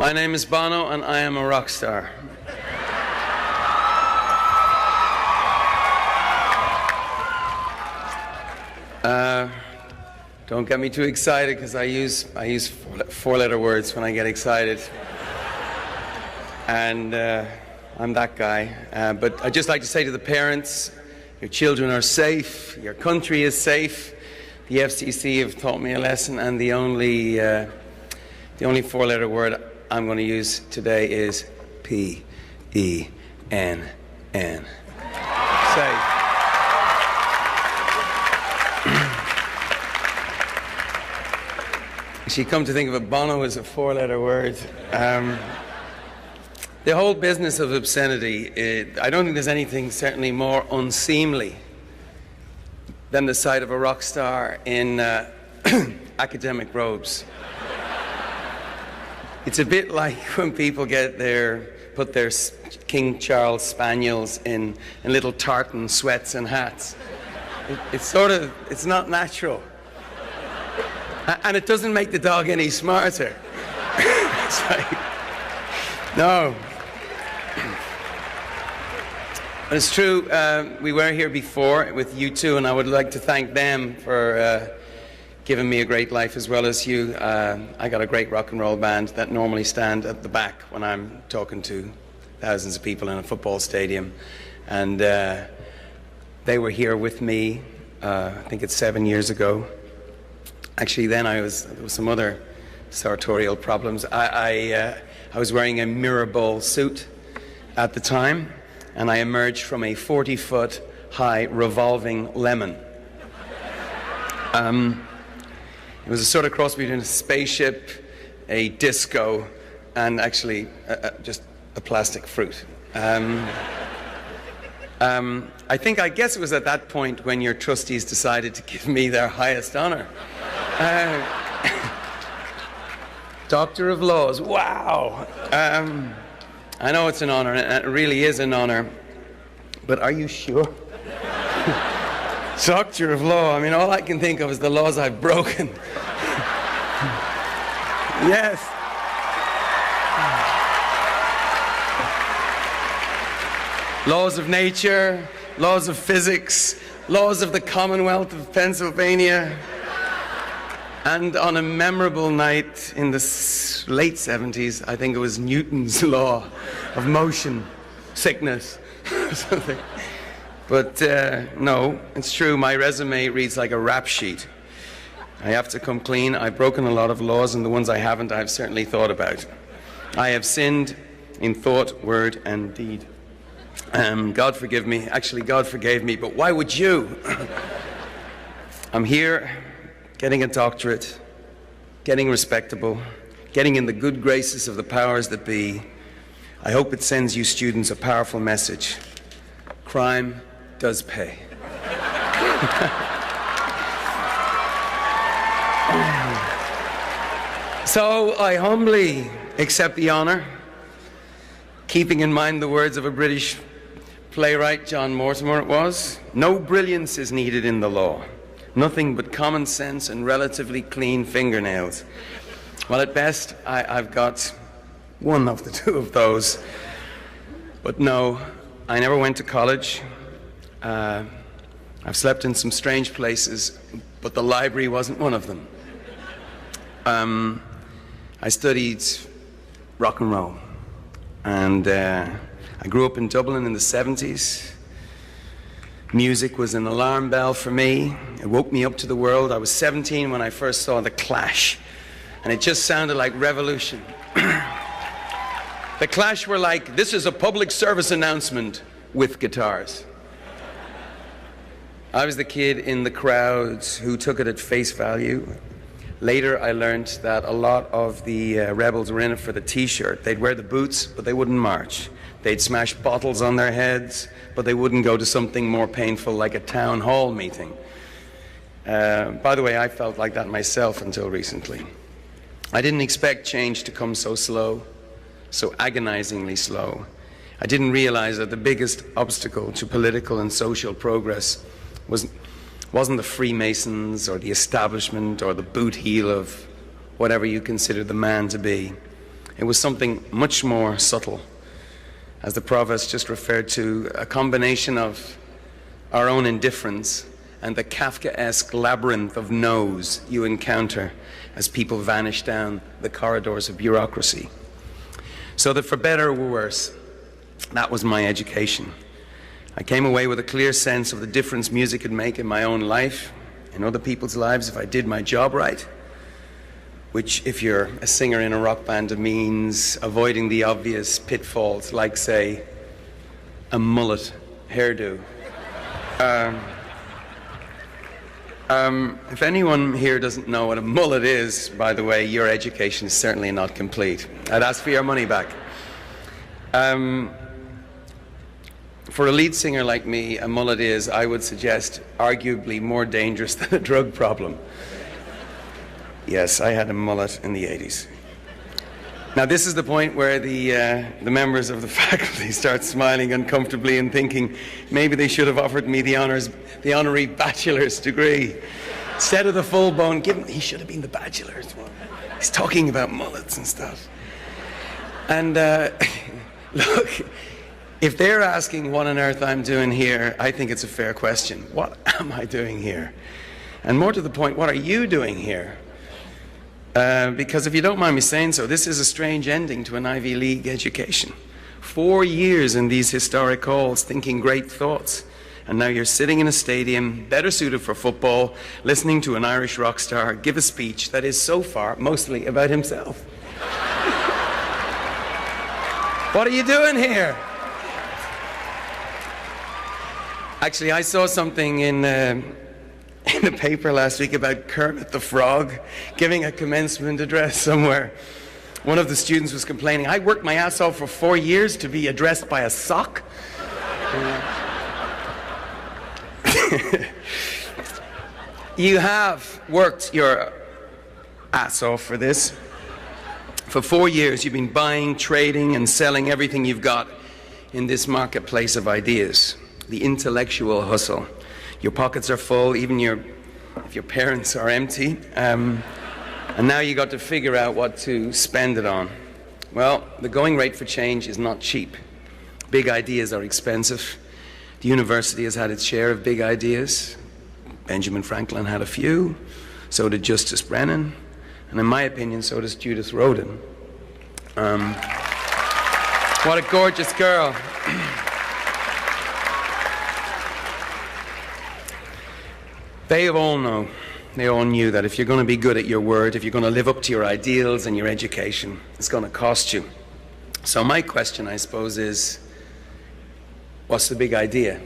My name is Bono, and I am a rock star. Don't get me too excited, because I use four-letter words when I get excited. And I'm that guy. But I'd just like to say to the parents, your children are safe, your country is safe. The FCC have taught me a lesson, and the only four-letter word I'm going to use today is P-E-N-N. Safe. Actually, come to think of it, Bono is a four-letter word. The whole business of obscenity, I don't think there's anything certainly more unseemly than the sight of a rock star in academic robes. It's a bit like when people put their King Charles spaniels in little tartan sweats and hats. It's not natural. And it doesn't make the dog any smarter. It's like, no. But it's true, we were here before with you two, and I would like to thank them for giving me a great life as well as you. I got a great rock and roll band that normally stand at the back when I'm talking to thousands of people in a football stadium. And they were here with me, I think it's 7 years ago. Actually, then there was some other sartorial problems. I was wearing a mirrorball suit at the time, and I emerged from a 40-foot high revolving lemon. It was a sort of cross between a spaceship, a disco, and actually just a plastic fruit. I guess it was at that point when your trustees decided to give me their highest honor. Doctor of Laws, wow. I know it's an honor, and it really is an honor, but are you sure? Doctor of Law, I mean, all I can think of is the laws I've broken. Yes. Laws of nature, laws of physics, laws of the Commonwealth of Pennsylvania. And on a memorable night in the late 70s, I think it was Newton's law of motion, sickness, or something. But no, it's true, my resume reads like a rap sheet. I have to come clean. I've broken a lot of laws, and the ones I haven't, I've certainly thought about. I have sinned in thought, word, and deed. God forgive me. Actually, God forgave me, but why would you? I'm here, getting a doctorate, getting respectable, getting in the good graces of the powers that be. I hope it sends you students a powerful message. Crime does pay. So I humbly accept the honor, keeping in mind the words of a British playwright, John Mortimer it was, no brilliance is needed in the law. Nothing but common sense and relatively clean fingernails. Well, at best, I've got one of the two of those. But no, I never went to college. I've slept in some strange places, but the library wasn't one of them. I studied rock and roll, and I grew up in Dublin in the 70s. Music was an alarm bell for me. It woke me up to the world. I was 17 when I first saw The Clash, and it just sounded like revolution. The Clash were like, this is a public service announcement with guitars. I was the kid in the crowds who took it at face value. Later, I learned that a lot of the rebels were in it for the T-shirt. They'd wear the boots, but they wouldn't march. They'd smash bottles on their heads, but they wouldn't go to something more painful like a town hall meeting. By the way, I felt like that myself until recently. I didn't expect change to come so slow, so agonizingly slow. I didn't realize that the biggest obstacle to political and social progress wasn't the Freemasons or the establishment or the boot heel of whatever you consider the man to be. It was something much more subtle, as the provost just referred to, a combination of our own indifference and the Kafkaesque labyrinth of no's you encounter as people vanish down the corridors of bureaucracy. So that for better or worse, that was my education. I came away with a clear sense of the difference music could make in my own life, in other people's lives, if I did my job right, which, if you're a singer in a rock band, means avoiding the obvious pitfalls, like, say, a mullet hairdo. If anyone here doesn't know what a mullet is, by the way, your education is certainly not complete. I'd ask for your money back. For a lead singer like me, a mullet is, I would suggest, arguably more dangerous than a drug problem. Yes, I had a mullet in the 80s. Now, this is the point where the members of the faculty start smiling uncomfortably and thinking maybe they should have offered me the honorary bachelor's degree. Instead of the full-blown, he should have been the bachelor's one. He's talking about mullets and stuff. And look, if they're asking what on earth I'm doing here, I think it's a fair question. What am I doing here? And more to the point, what are you doing here? Because if you don't mind me saying so, this is a strange ending to an Ivy League education. 4 years in these historic halls thinking great thoughts, and now you're sitting in a stadium better suited for football, listening to an Irish rock star give a speech that is so far mostly about himself. What are you doing here? Actually, I saw something in the paper last week about Kermit the Frog giving a commencement address somewhere. One of the students was complaining, I worked my ass off for 4 years to be addressed by a sock. You have worked your ass off for this. For 4 years you've been buying, trading and selling everything you've got in this marketplace of ideas, the intellectual hustle. Your pockets are full, even if your parents are empty. And now you got to figure out what to spend it on. Well, the going rate for change is not cheap. Big ideas are expensive. The university has had its share of big ideas. Benjamin Franklin had a few. So did Justice Brennan. And in my opinion, so does Judith Rodin. What a gorgeous girl. They all knew that if you're going to be good at your word, if you're going to live up to your ideals and your education, it's going to cost you. So my question, I suppose, is, what's the big idea?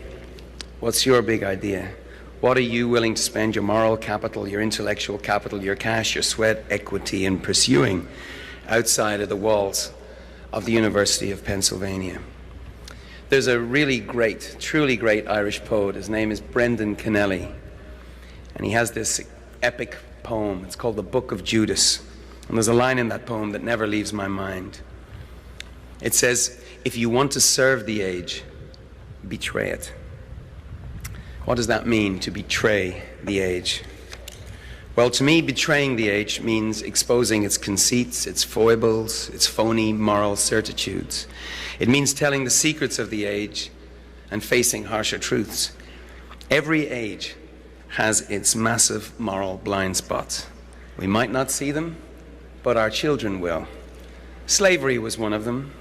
What's your big idea? What are you willing to spend your moral capital, your intellectual capital, your cash, your sweat, equity in pursuing outside of the walls of the University of Pennsylvania? There's a really great, truly great Irish poet. His name is Brendan Kennelly. And he has this epic poem. It's called The Book of Judas. And there's a line in that poem that never leaves my mind. It says, if you want to serve the age, betray it. What does that mean, to betray the age? Well, to me, betraying the age means exposing its conceits, its foibles, its phony moral certitudes. It means telling the secrets of the age and facing harsher truths. Every age has its massive moral blind spots. We might not see them, but our children will. Slavery was one of them,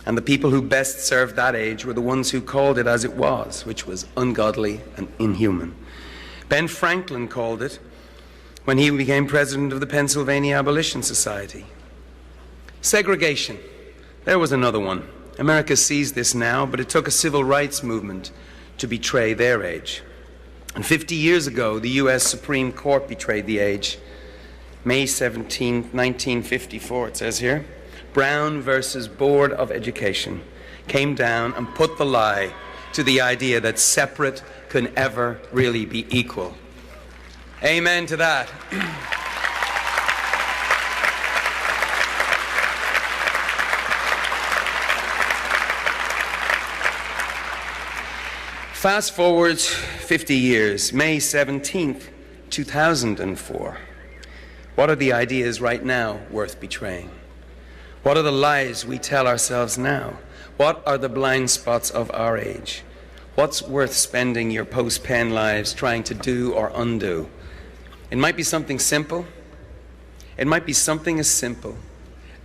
and the people who best served that age were the ones who called it as it was, which was ungodly and inhuman. Ben Franklin called it when he became president of the Pennsylvania Abolition Society. Segregation, there was another one. America sees this now, but it took a civil rights movement to betray their age. And 50 years ago, the U.S. Supreme Court betrayed the age. May 17, 1954, it says here, Brown versus Board of Education came down and put the lie to the idea that separate can ever really be equal. Amen to that. Fast forward 50 years, May 17th, 2004. What are the ideas right now worth betraying? What are the lies we tell ourselves now? What are the blind spots of our age? What's worth spending your post-pen lives trying to do or undo? It might be something simple. It might be something as simple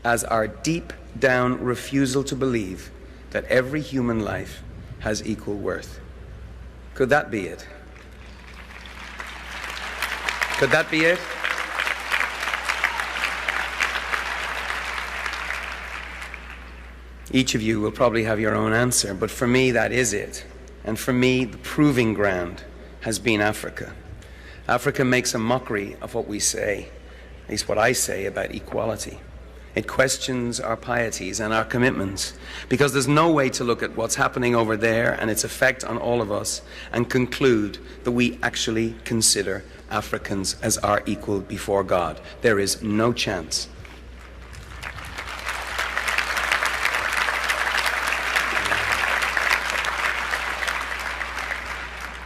as our deep down refusal to believe that every human life has equal worth. Could that be it? Could that be it? Each of you will probably have your own answer, but for me that is it. And for me, the proving ground has been Africa. Africa makes a mockery of what we say, at least what I say about equality. It questions our pieties and our commitments, because there's no way to look at what's happening over there and its effect on all of us and conclude that we actually consider Africans as our equal before God. There is no chance.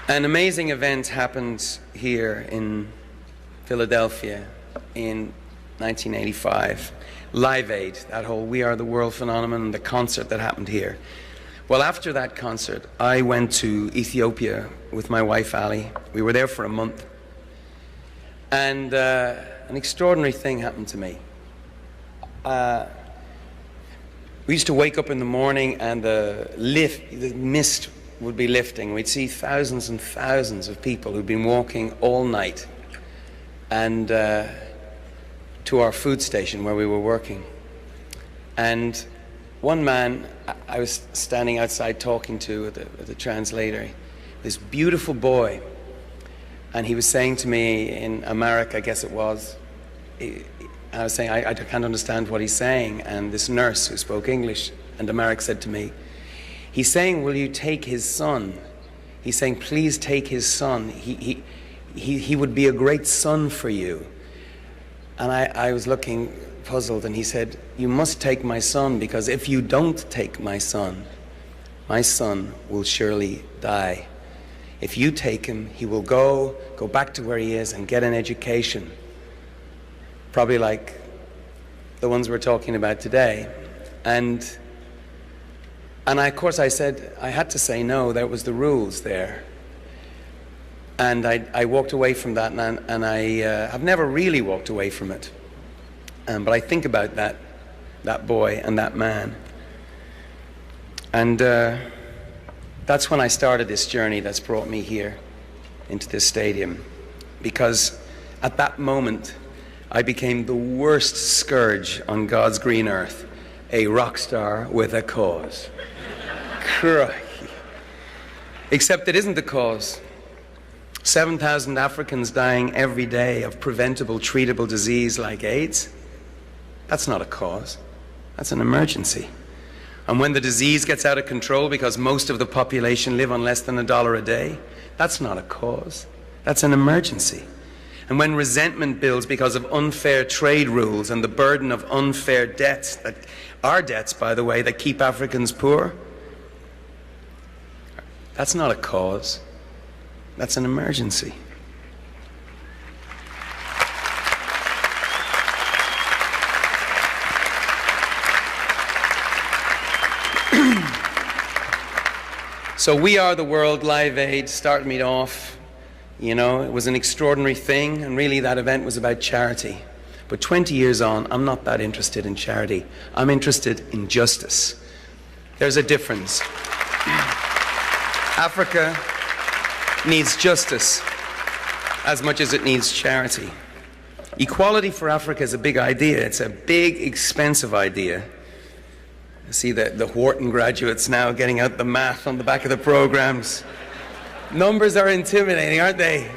An amazing event happened here in Philadelphia in 1985. Live Aid, that whole We Are the World phenomenon, the concert that happened here. Well, after that concert, I went to Ethiopia with my wife, Ali. We were there for a month. And an extraordinary thing happened to me. We used to wake up in the morning and the mist would be lifting. We'd see thousands and thousands of people who'd been walking all night and to our food station where we were working. And one man I was standing outside talking to with the translator, this beautiful boy, and he was saying to me in Amharic, I guess it was, I was saying, I can't understand what he's saying, and this nurse who spoke English and Amharic said to me, he's saying, will you take his son? He's saying, please take his son. He would be a great son for you. And I was looking puzzled, and he said, you must take my son, because if you don't take my son will surely die. If you take him, he will go back to where he is and get an education. Probably like the ones we're talking about today. And of course I said, I had to say no, that was the rules there. And I walked away from that, and I've never really walked away from it. But I think about that boy and that man. And that's when I started this journey that's brought me here into this stadium. Because at that moment, I became the worst scourge on God's green earth, a rock star with a cause. Crikey. Except it isn't the cause. 7,000 Africans dying every day of preventable, treatable disease like AIDS. That's not a cause. That's an emergency. And when the disease gets out of control because most of the population live on less than $1 a day, that's not a cause. That's an emergency. And when resentment builds because of unfair trade rules and the burden of unfair debts, that are debts, by the way, that keep Africans poor, that's not a cause. That's an emergency. So We Are the World Live Aid started me off. You know, it was an extraordinary thing, and really that event was about charity. But 20 years on, I'm not that interested in charity. I'm interested in justice. There's a difference. Africa needs justice as much as it needs charity. Equality for Africa is a big idea. It's a big, expensive idea. I see the Wharton graduates now getting out the math on the back of the programs. Numbers are intimidating, aren't they?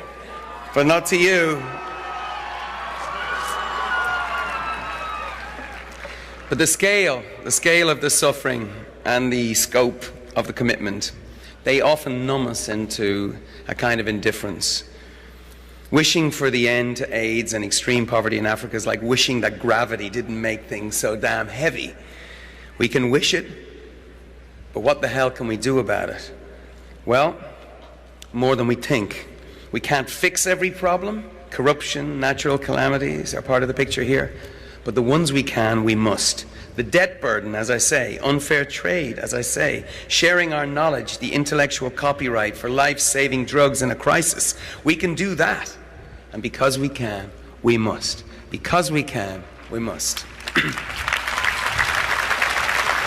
But not to you. But the scale of the suffering and the scope of the commitment, they often numb us into a kind of indifference. Wishing for the end to AIDS and extreme poverty in Africa is like wishing that gravity didn't make things so damn heavy. We can wish it, but what the hell can we do about it? Well, more than we think. We can't fix every problem. Corruption, natural calamities are part of the picture here. But the ones we can, we must. The debt burden, as I say, unfair trade, as I say, sharing our knowledge, the intellectual copyright for life-saving drugs in a crisis. We can do that. And because we can, we must. Because we can, we must.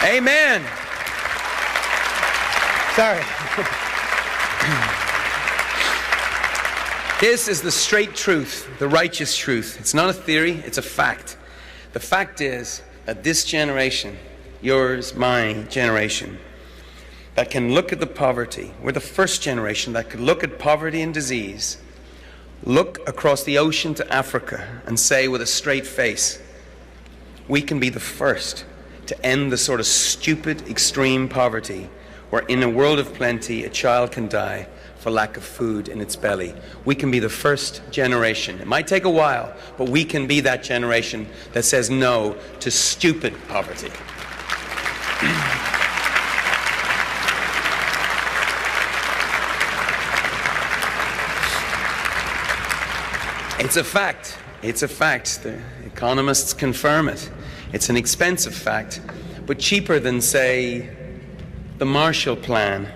Amen. Sorry. This is the straight truth, the righteous truth. It's not a theory, it's a fact. The fact is that this generation, yours, my generation, that can look at the poverty, we're the first generation that could look at poverty and disease, look across the ocean to Africa and say with a straight face, we can be the first to end the sort of stupid, extreme poverty where in a world of plenty a child can die for lack of food in its belly. We can be the first generation. It might take a while, but we can be that generation that says no to stupid poverty. It's a fact. It's a fact. The economists confirm it. It's an expensive fact, but cheaper than, say, the Marshall Plan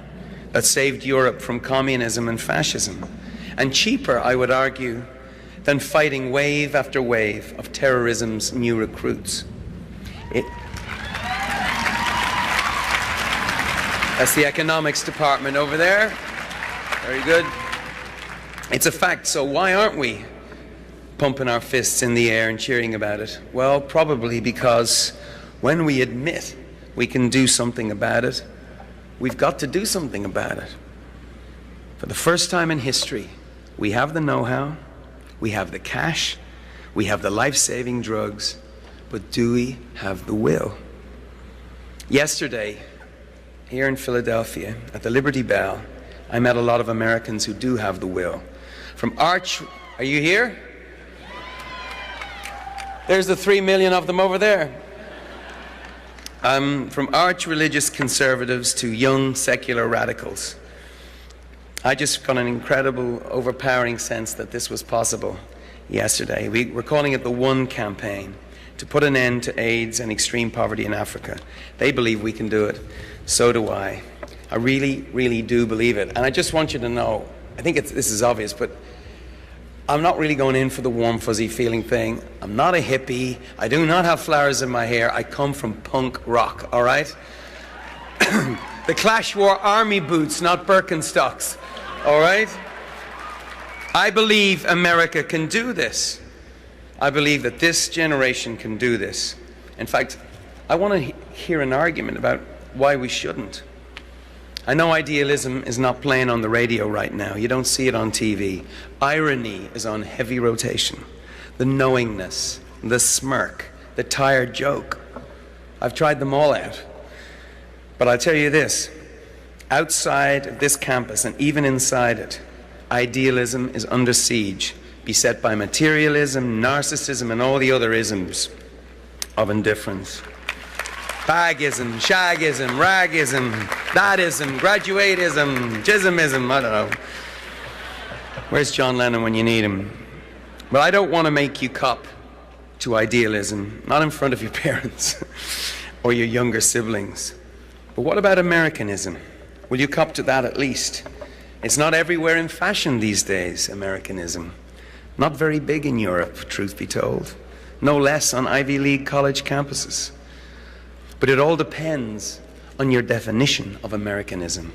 that saved Europe from communism and fascism. And cheaper, I would argue, than fighting wave after wave of terrorism's new recruits. That's the economics department over there. Very good. It's a fact, so why aren't we pumping our fists in the air and cheering about it? Well, probably because when we admit we can do something about it, we've got to do something about it. For the first time in history, we have the know-how, we have the cash, we have the life-saving drugs, but do we have the will? Yesterday, here in Philadelphia, at the Liberty Bell, I met a lot of Americans who do have the will. Are you here? There's the 3 million of them over there. From arch-religious conservatives to young secular radicals. I just got an incredible, overpowering sense that this was possible yesterday. We're calling it the One Campaign, to put an end to AIDS and extreme poverty in Africa. They believe we can do it. So do I. I really, really do believe it. And I just want you to know, I think this is obvious, but I'm not really going in for the warm, fuzzy feeling thing. I'm not a hippie. I do not have flowers in my hair. I come from punk rock, all right? The Clash wore army boots, not Birkenstocks, all right? I believe America can do this. I believe that this generation can do this. In fact, I want to hear an argument about why we shouldn't. I know idealism is not playing on the radio right now. You don't see it on TV. Irony is on heavy rotation. The knowingness, the smirk, the tired joke. I've tried them all out. But I'll tell you this, outside of this campus and even inside it, idealism is under siege, beset by materialism, narcissism, and all the other isms of indifference. Bagism, shagism, ragism, dadism, graduatism, jismism, I don't know. Where's John Lennon when you need him? Well, I don't want to make you cop to idealism, not in front of your parents or your younger siblings. But what about Americanism? Will you cop to that at least? It's not everywhere in fashion these days, Americanism. Not very big in Europe, truth be told. No less on Ivy League college campuses. But it all depends on your definition of Americanism.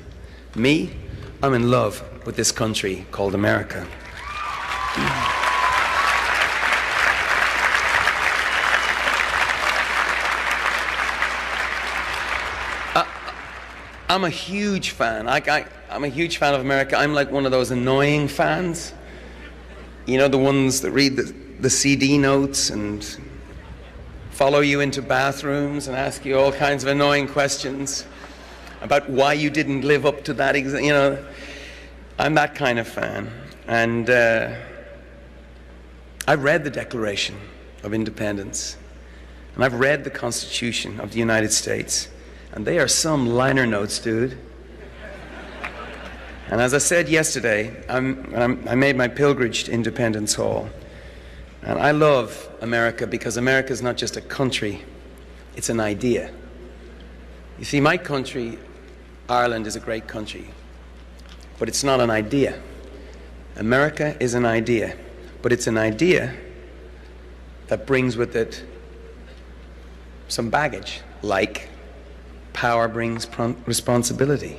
Me, I'm in love with this country called America. I'm a huge fan. I'm a huge fan of America. I'm like one of those annoying fans. You know, the ones that read the CD notes and follow you into bathrooms and ask you all kinds of annoying questions about why you didn't live up to that, you know. I'm that kind of fan. And I've read the Declaration of Independence, and I've read the Constitution of the United States, and they are some liner notes, dude. And as I said yesterday, I made my pilgrimage to Independence Hall. And I love America because America is not just a country. It's an idea. You see, my country, Ireland, is a great country, but it's not an idea. America is an idea, but it's an idea that brings with it some baggage, like power brings responsibility.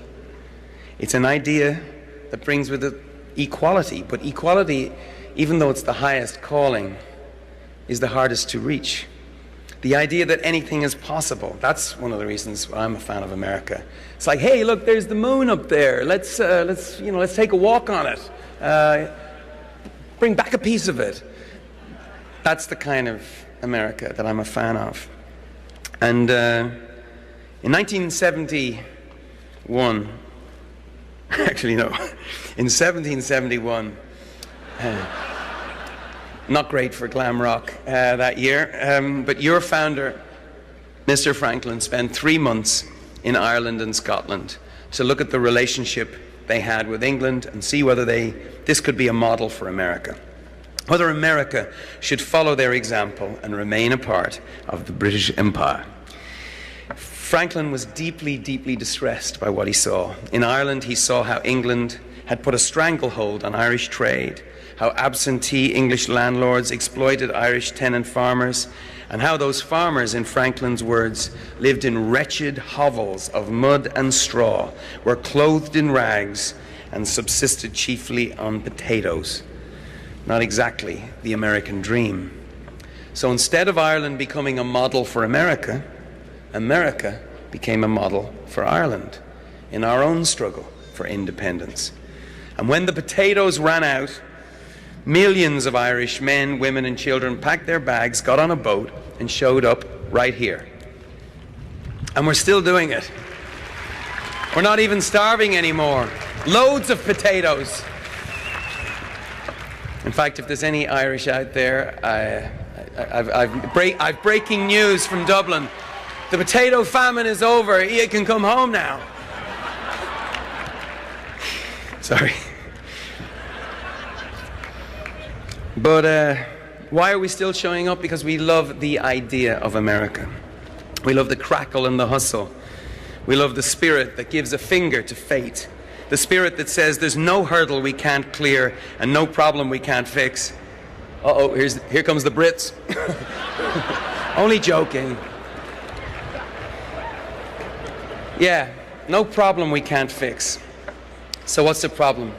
It's an idea that brings with it equality, but equality, even though it's the highest calling, is the hardest to reach. The idea that anything is possible, that's one of the reasons I'm a fan of America. It's like, hey, look, there's the moon up there. Let's take a walk on it. Bring back a piece of it. That's the kind of America that I'm a fan of. And in 1971, actually no, in 1771, not great for glam rock that year, but your founder, Mr. Franklin, spent 3 months in Ireland and Scotland to look at the relationship they had with England and see whether this could be a model for America. Whether America should follow their example and remain a part of the British Empire. Franklin was deeply, deeply distressed by what he saw. In Ireland, he saw how England had put a stranglehold on Irish trade, how absentee English landlords exploited Irish tenant farmers, and how those farmers, in Franklin's words, lived in wretched hovels of mud and straw, were clothed in rags, and subsisted chiefly on potatoes. Not exactly the American dream. So instead of Ireland becoming a model for America, America became a model for Ireland in our own struggle for independence. And when the potatoes ran out, millions of Irish men, women, and children packed their bags, got on a boat, and showed up right here. And we're still doing it. We're not even starving anymore. Loads of potatoes. In fact, if there's any Irish out there, I've breaking news from Dublin. The potato famine is over. You can come home now. Sorry. But why are we still showing up? Because we love the idea of America. We love the crackle and the hustle. We love the spirit that gives a finger to fate. The spirit that says there's no hurdle we can't clear and no problem we can't fix. Uh-oh, here comes the Brits. Only joking. Yeah, no problem we can't fix. So what's the problem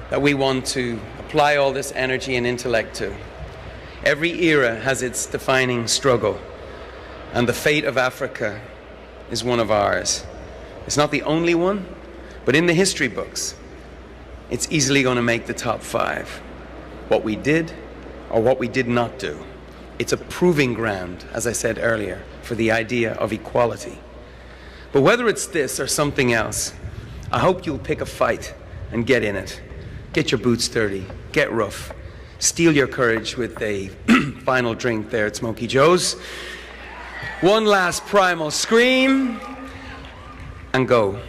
that we want to apply all this energy and intellect to? Every era has its defining struggle, and the fate of Africa is one of ours. It's not the only one, but in the history books, it's easily going to make the top 5. What we did or what we did not do. It's a proving ground, as I said earlier, for the idea of equality. But whether it's this or something else, I hope you'll pick a fight and get in it. Get your boots dirty, get rough, steel your courage with a final drink there at Smokey Joe's. One last primal scream, and go.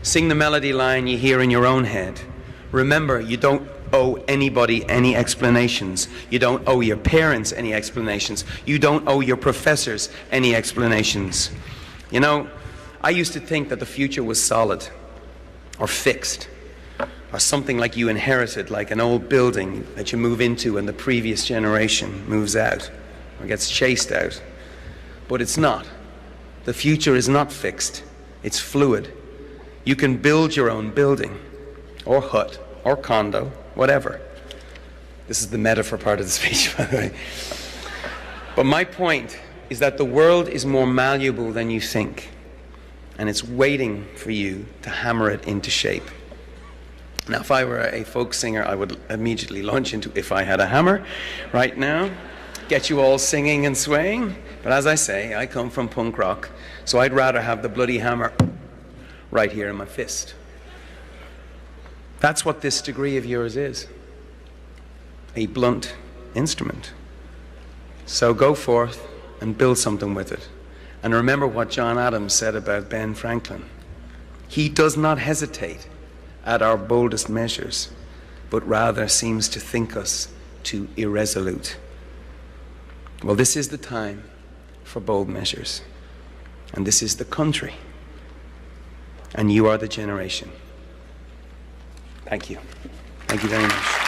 Sing the melody line you hear in your own head. Remember, you don't owe anybody any explanations. You don't owe your parents any explanations. You don't owe your professors any explanations. You know, I used to think that the future was solid or fixed, or something like you inherited, like an old building that you move into and the previous generation moves out or gets chased out. But it's not. The future is not fixed. It's fluid. You can build your own building, or hut, or condo, whatever. This is the metaphor part of the speech, by the way. But my point is that the world is more malleable than you think, and it's waiting for you to hammer it into shape. Now, if I were a folk singer, I would immediately launch into If I Had a Hammer right now, get you all singing and swaying. But as I say, I come from punk rock, so I'd rather have the bloody hammer right here in my fist. That's what this degree of yours is. A blunt instrument. So go forth and build something with it. And remember what John Adams said about Ben Franklin. He does not hesitate at our boldest measures, but rather seems to think us too irresolute. Well, this is the time for bold measures. And this is the country. And you are the generation. Thank you. Thank you very much.